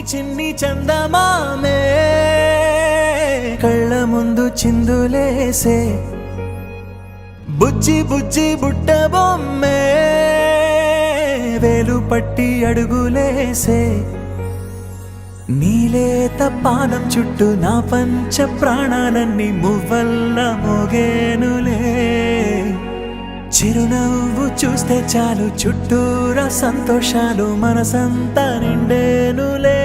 చిన్ని చందమామే కళ్ళ ముందు చిందులేసే బుజ్జి బుజ్జి బుట్ట బొమ్మే వేలు పట్టి అడుగులేసే నీలేత పానం చుట్టూ నా పంచ ప్రాణాలన్నీ మువ్వల్ల మోగేనులే చిరునవ్వు చూస్తే చాలు చుట్టూరా సంతోషాలు మనసంతా నిండేనులే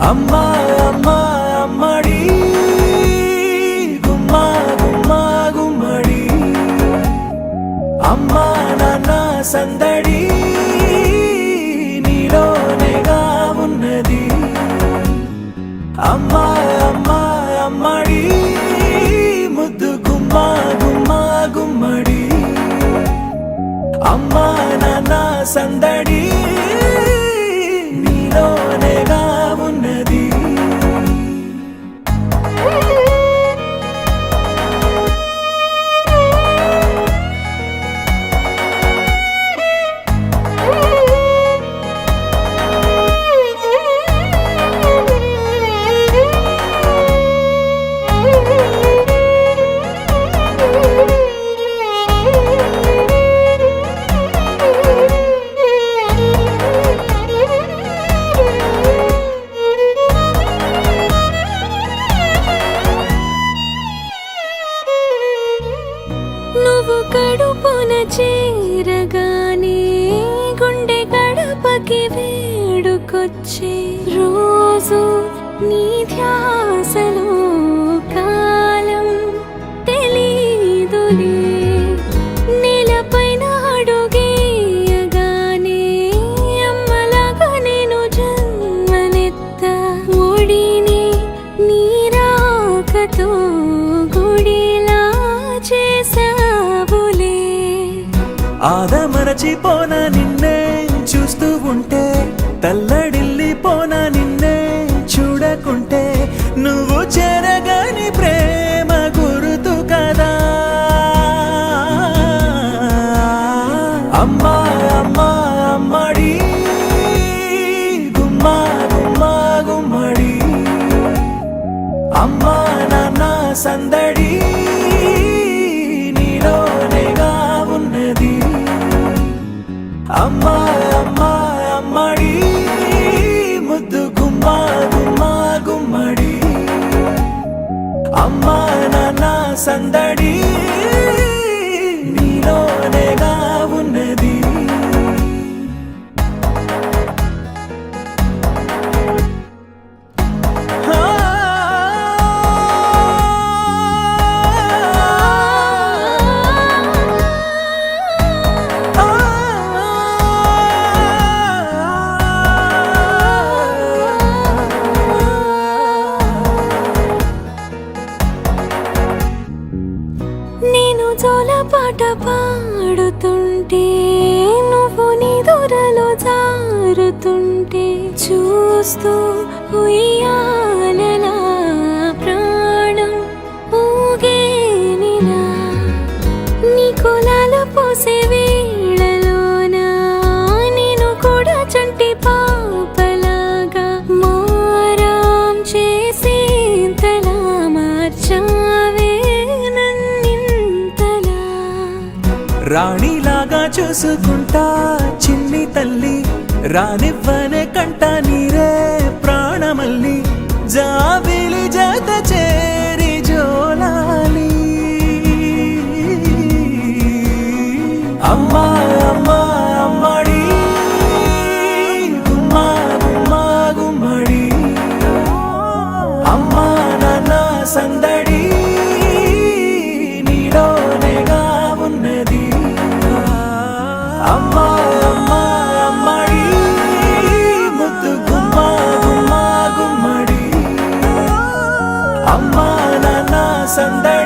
అమ్మా అమ్మా అమ్మడి గుమ్మా గుమ్మా గుమ్మడి అమ్మా నాన్న సందడి నీలోనేగా ఉన్నది అమ్మా అమ్మా అమ్మడి ముద్దు గుమ్మా గుమ్మా గుమ్మడి అమ్మా నాన్న సందడి నీలోనేగా ఉన్నది నువ్వు కడుపున చేరగానే గుండె గడపకి వేడుకొచ్చే రోజు నీ ధ్యాసలో కాలం తెలీదులే నేలపైన అడుగేయగానే అమ్మలాగా నేను జన్మనెత్త ఒడిని నీ రాకతో గుడిలా చేసావులే ఆదమరచిపోన నిన్నే చూస్తూ ఉంటే తల్లడిల్లిపోన నిన్నే చూడకుంటే నువ్వు చెరగని ప్రేమ గుర్తు కదా అమ్మా అమ్మా అమ్మడి గుమ్మా గుమ్మా గుమ్మడి అమ్మా నాన్న సందడి నీలోనేగా ఉన్నది అమ్మా అమ్మా అమ్మడి ముద్దు గుమ్మా గుమ్మా గుమ్మడి అమ్మా నాన్న సందడి నీలోనేగా ఉన్నది నేను జోలపాట పాడుతుంటే నువ్వు నీ దూరలో జారుతుంటే చూస్తూ ఉయ్యాలలా ప్రాణం ఊగేనిలా నీ కులాల పోసే వేళలోనా నేను కూడా చంటి పాపలాగా మారాం చేసేంతలా మార్చావే రాణిలాగా చూసుకుంటా చిన్ని తల్లి రానివ్వనే కంట నీరే ప్రాణమల్లి జాబిలి జత చేరి జోలాలి అమ్మా అమ్మా అమ్మడి గుమ్మా గుమ్మా గుమ్మడి అమ్మా నాన్న సందడి నీలోనేగా ఉన్నది అమ్మా అమ్మా అమ్మడి ముద్దు గుమ్మా గుమ్మా గుమ్మడి అమ్మా నాన్న సందడి